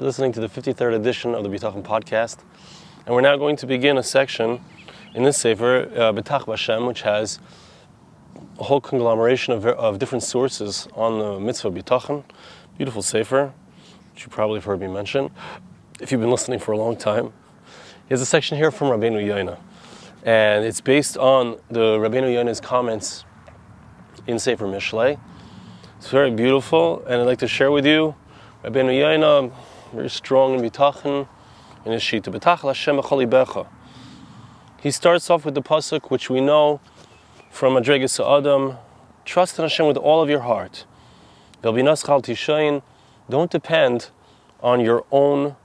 You're listening to the 53rd edition of the Bitachon podcast, and we're now going to begin a section in this sefer, Bitachon Hashem, which has a whole conglomeration of different sources on the mitzvah Bitachon. Beautiful sefer, which you probably have heard me mention if you've been listening for a long time. Here's a section here from Rabbenu Yonah, and it's based on the Rabbenu Yonah's comments in Sefer Mishlei. It's very beautiful, and I'd like to share with you Rabbenu Yonah, very strong in Bitachon, in his Shita. Bitachon Hashem echol libecha. He starts off with the pasuk, which we know from Madregas Adam: trust in Hashem with all of your heart. Don't depend on your own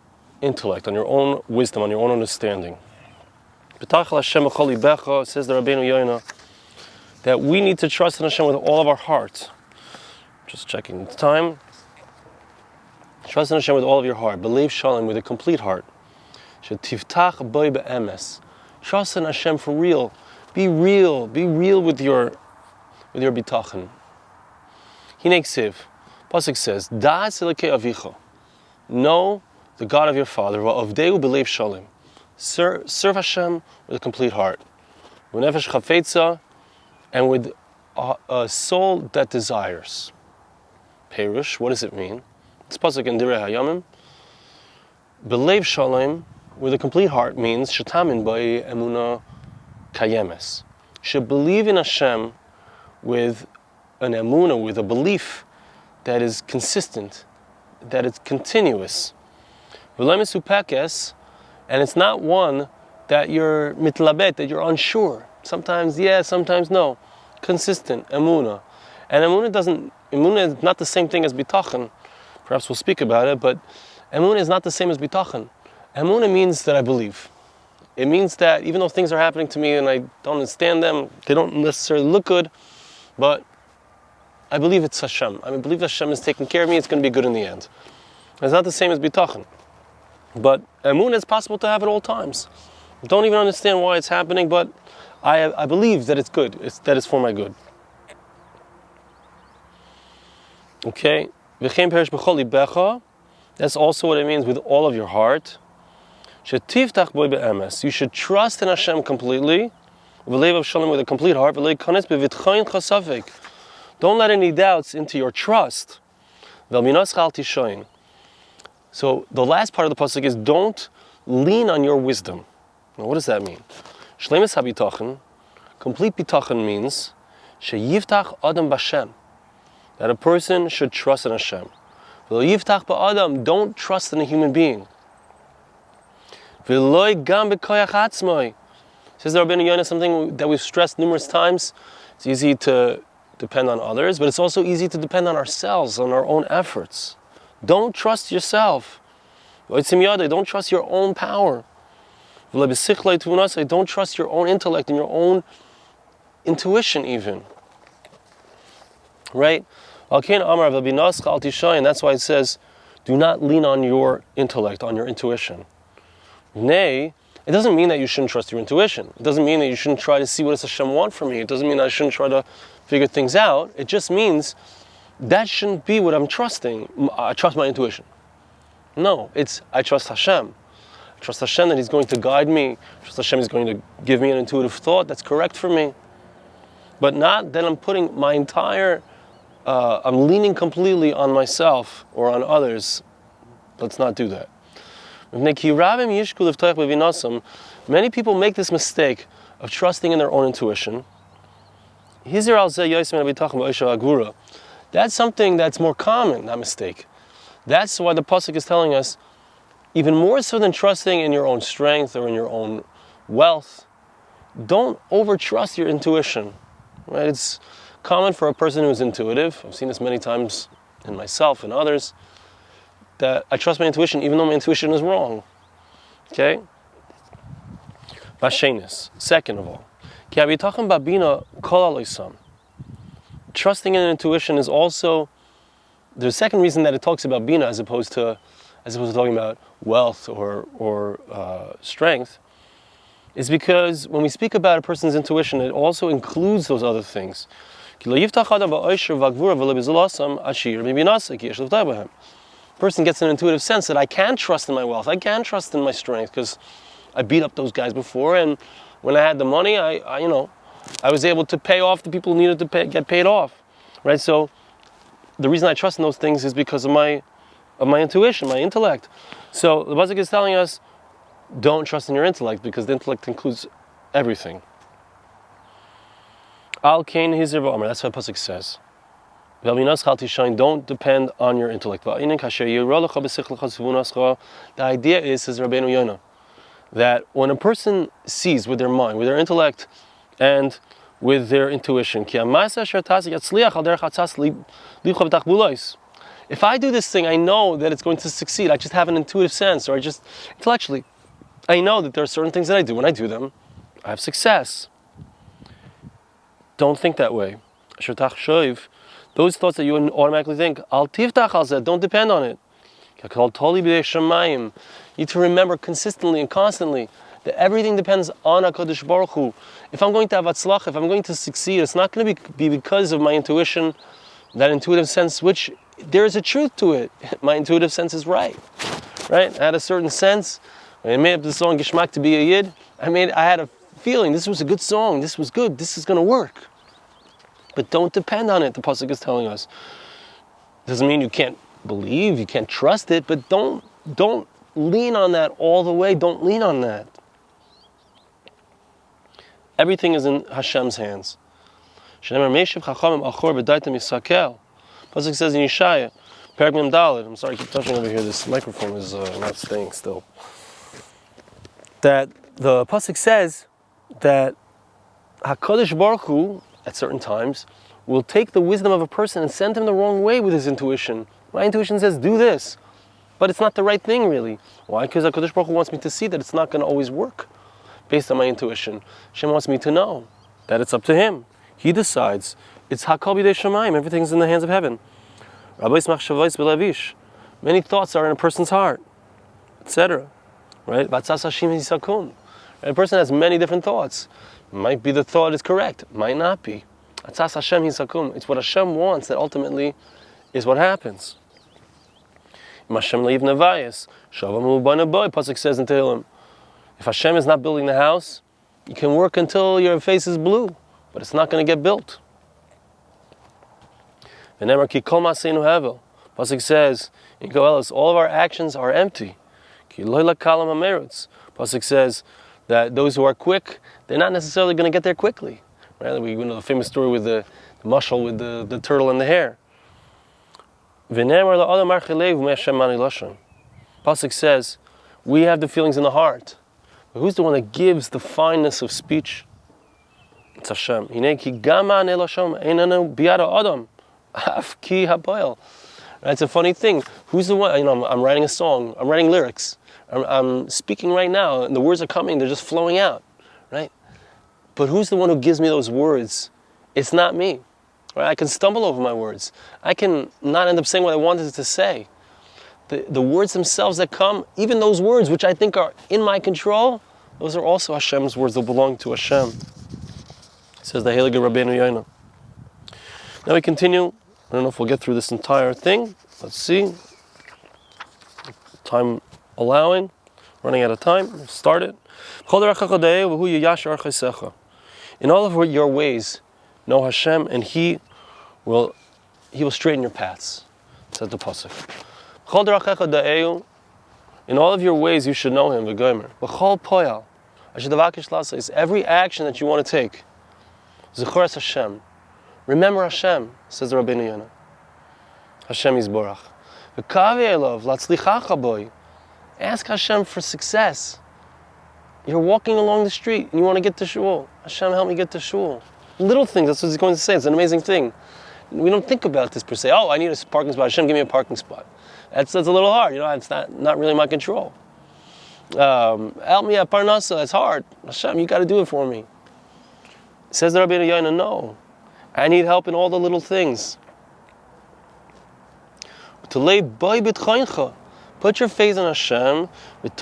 intellect, on your own wisdom, on your own understanding. Bitachon Hashem echol libecha, says the Rabbenu Yonah, that we need to trust in Hashem with all of our heart. Just checking the time. Trust in Hashem with all of your heart. Believe Shalom with a complete heart. Shetiftach boi be'emes. Trust in Hashem for real. Be real. Be real with your bitachon. Hinei ksiv. Pasuk says, Da'as Elokei avicha. Know the God of your father. Va'avdeu believe Shalom. Serve Hashem with a complete heart. V'nefesh chafetza, and with a soul that desires. Perush, what does it mean? This pasuk in Direi Hayamim, Belev Shalom, with a complete heart, means Shetamin Bai Emunah Kayemes. Should believe in Hashem with an emunah, with a belief that is consistent, that is continuous. V'lemis upekes, and it's not one that you're mitlabet, that you're unsure. Sometimes yes, sometimes no. Consistent emunah, and emunah is not the same thing as bitachon. Perhaps we'll speak about it, but emunah is not the same as bitachon. Emunah means that I believe. It means that even though things are happening to me and I don't understand them, they don't necessarily look good, but I believe it's Hashem. I believe Hashem is taking care of me, it's going to be good in the end. It's not the same as bitachon. But emunah is possible to have at all times. Don't even understand why it's happening, but I believe that it's good, that it's for my good. Okay? That's also what it means with all of your heart. You should trust in Hashem completely, with a complete heart. Don't let any doubts into your trust. So the last part of the pasuk is, don't lean on your wisdom. Now what does that mean? Shleimus habitachon, complete bitachon means sheyiftach adam b'Hashem, that a person should trust in Hashem. V'lo ba'adam, don't trust in a human being. V'loi gam b'koyach atzmai. Says the Rabbenu Yonah, something that we've stressed numerous times. It's easy to depend on others, but it's also easy to depend on ourselves, on our own efforts. Don't trust yourself. Don't trust your own power. Don't trust your own intellect and your own intuition even. Right? And that's why it says, do not lean on your intellect, on your intuition. Nay, it doesn't mean that you shouldn't trust your intuition. It doesn't mean that you shouldn't try to see what does Hashem want from me. It doesn't mean that I shouldn't try to figure things out. It just means that shouldn't be what I'm trusting. I trust my intuition. No, it's I trust Hashem. I trust Hashem that He's going to guide me. I trust Hashem is going to give me an intuitive thought that's correct for me. But not that I'm putting my entire I'm leaning completely on myself or on others. Let's not do that. Many people make this mistake of trusting in their own intuition. That's something that's more common, not mistake. That's why the pasuk is telling us, even more so than trusting in your own strength or in your own wealth, don't over-trust your intuition. Right? It's common for a person who is intuitive, I've seen this many times in myself and others, that I trust my intuition even though my intuition is wrong. Okay? Vashenis. Second of all, trusting in intuition is also the second reason that it talks about bina as opposed to talking about wealth or strength, is because when we speak about a person's intuition, it also includes those other things. person gets an intuitive sense that I can trust in my wealth, I can trust in my strength, because I beat up those guys before, and when I had the money, I was able to pay off the people who needed to get paid off, right? So the reason I trust in those things is because of my intuition, my intellect. So the pasuk is telling us, don't trust in your intellect, because the intellect includes everything. Al kain hizir v'omer. That's what the pasuk says. Don't depend on your intellect. The idea is, says Rabbenu Yonah, that when a person sees with their mind, with their intellect, and with their intuition, if I do this thing, I know that it's going to succeed. I just have an intuitive sense, or I just intellectually, I know that there are certain things that I do. When I do them, I have success. Don't think that way. Those thoughts that you automatically think, don't depend on it. You need to remember consistently and constantly that everything depends on HaKadosh Baruch Hu. If I'm going to have atzlach, if I'm going to succeed, it's not going to be because of my intuition, that intuitive sense, which there is a truth to it. My intuitive sense is right? I had a certain sense. When I made up the song Gishmak to be a Yid, I had a feeling this was a good song, this was good, this is going to work. But don't depend on it, the pasuk is telling us. Doesn't mean you can't believe, you can't trust it, but don't lean on that all the way. Don't lean on that. Everything is in Hashem's hands. Pasuk says in Yeshaya, Perek Mem Daled. I'm sorry, I keep touching over here. This microphone is not staying still. That the pasuk says that HaKadosh Baruch Hu, at certain times, will take the wisdom of a person and send him the wrong way with his intuition. My intuition says, do this. But it's not the right thing, really. Why? Because HaKadosh Baruch Hu wants me to see that it's not going to always work based on my intuition. Hashem wants me to know that it's up to Him. He decides. It's Hakal B'dei Shamayim. Everything's in the hands of heaven. Many thoughts are in a person's heart, etc. Right? A person has many different thoughts. Might be the thought is correct, might not be. It's what Hashem wants that ultimately is what happens. Pasuk says in Tehillim, if Hashem is not building the house, you can work until your face is blue, but it's not going to get built. Pasuk says in Koheles, all of our actions are empty. Pasuk says that those who are quick, they're not necessarily going to get there quickly. Right? We know the famous story with the mushal with the turtle and the hare. Pasuk says, we have the feelings in the heart. But who's the one that gives the fineness of speech? It's Hashem. It's a funny thing. Who's the one? I'm writing a song. I'm writing lyrics. I'm speaking right now, and the words are coming. They're just flowing out, right? But who's the one who gives me those words? It's not me. Right? I can stumble over my words. I can not end up saying what I wanted to say. The words themselves that come, even those words which I think are in my control, those are also Hashem's words. They belong to Hashem. Says the Heilige Rabbenu Yonah. Now we continue. I don't know if we'll get through this entire thing. Let's see. Time allowing. Running out of time. We'll start it. In all of your ways, know Hashem, and He will straighten your paths. Says the pasuk. In all of your ways, you should know Him. Every action that you want to take, Zechoras Hashem. Remember Hashem, says the Rabbenu Yonah. Hashem Yisborach. Ask Hashem for success. You're walking along the street and you want to get to shul. Hashem, help me get to shul. Little things, that's what He's going to say. It's an amazing thing. We don't think about this per se. Oh, I need a parking spot. Hashem, give me a parking spot. That's a little hard. It's not really my control. Help me at Parnasa. It's hard. Hashem, you got to do it for me. Says the Rabbenu Yonah, no. I need help in all the little things. To lay by Bitachon. Put your faith in Hashem. Get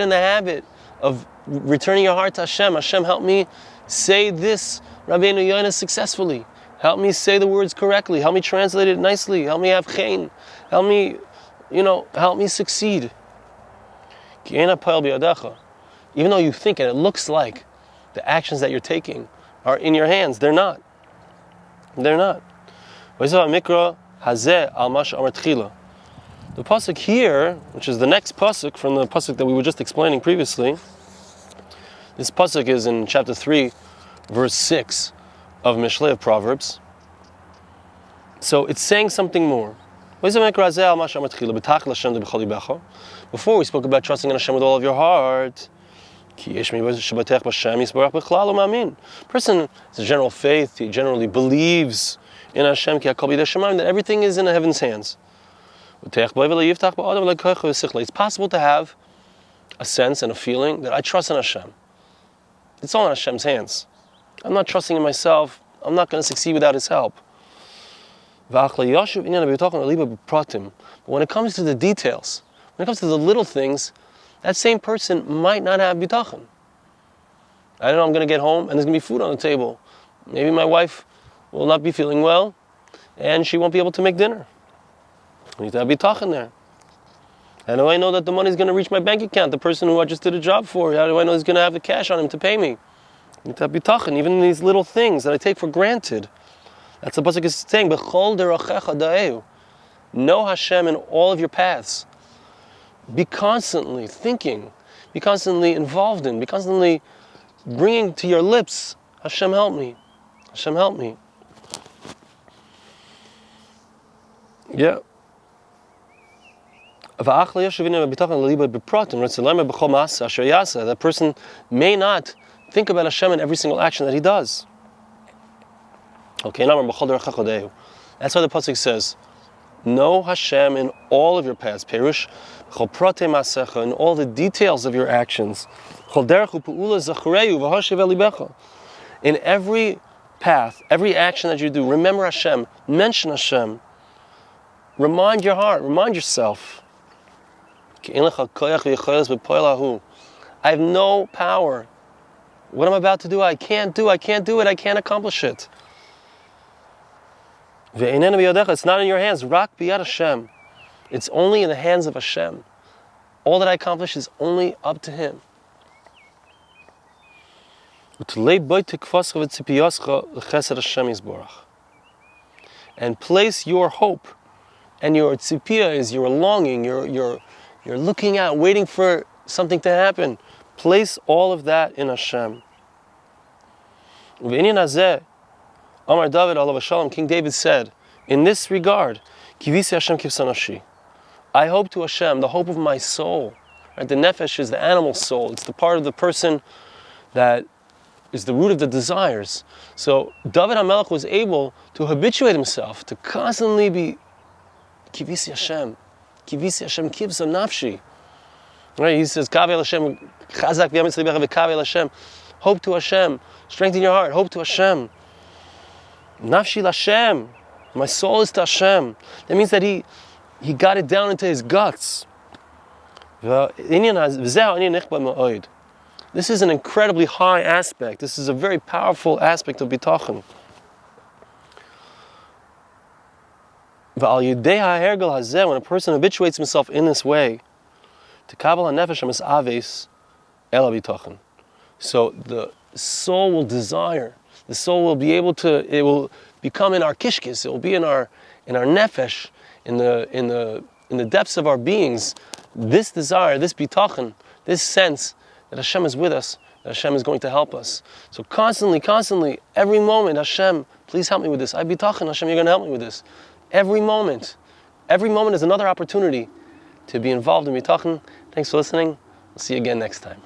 in the habit of returning your heart to Hashem. Hashem, help me say this Rabbenu Yonah successfully. Help me say the words correctly. Help me translate it nicely. Help me have chen. Help me, help me succeed. Even though you think and it looks like the actions that you're taking are in your hands, they're not. They're not. The pasuk here, which is the next pasuk from the pasuk that we were just explaining previously, this pasuk is in chapter 3, verse 6 of Mishlei of Proverbs. So it's saying something more. Before we spoke about trusting in Hashem with all of your heart. Person has a general faith, he generally believes in Hashem, that everything is in heaven's hands. It's possible to have a sense and a feeling that I trust in Hashem. It's all in Hashem's hands. I'm not trusting in myself. I'm not going to succeed without His help. But when it comes to the details, when it comes to the little things, that same person might not have bitachon. I don't know, I'm going to get home and there's going to be food on the table. Maybe my wife will not be feeling well and she won't be able to make dinner. I need to have bitachon there. How do I know that the money is going to reach my bank account? The person who I just did a job for, how do I know he's going to have the cash on him to pay me? I need to have bitachon, even in these little things that I take for granted. That's the pasuk is saying, B'chol derachecha da'eu. Know Hashem in all of your paths. Be constantly thinking, be constantly involved in, be constantly bringing to your lips, Hashem help me, Hashem help me. Yeah. That person may not think about Hashem in every single action that he does. Okay, that's why the pasuk says, know Hashem in all of your paths, Perush, in all the details of your actions. In every path, every action that you do, remember Hashem, mention Hashem, remind your heart, remind yourself. I have no power. What I'm about to do, I can't do it, I can't accomplish it. It's not in your hands. Rak biyad Hashem. It's only in the hands of Hashem. All that I accomplish is only up to Him. And place your hope, and your tzipiyah is your longing, you're looking out, waiting for something to happen. Place all of that in Hashem. Amar David alav shalom, King David said, in this regard, Kivisi Hashem kivsanashi. I hope to Hashem, the hope of my soul. Right? The nefesh is the animal soul. It's the part of the person that is the root of the desires. So David HaMelech was able to habituate himself to constantly be Kivisi Hashem kivsa nafshi. Right? He says, Kavi Hashem, Chazak v'yamitz libecha v'kavi Hashem. Hope to Hashem. Strengthen your heart. Hope to Hashem. Nafshi Hashem. My soul is to Hashem. That means that he got it down into his guts. This is an incredibly high aspect. This is a very powerful aspect of bitachon. When a person habituates himself in this way, so the soul will desire. The soul will be able to. It will become in our kishkis. It will be in our nefesh, in the depths of our beings. This desire, this bitachon, this sense that Hashem is with us, that Hashem is going to help us. So constantly, every moment, Hashem, please help me with this. I bitachon, Hashem, you're going to help me with this. Every moment is another opportunity to be involved in bitachon. Thanks for listening. We'll see you again next time.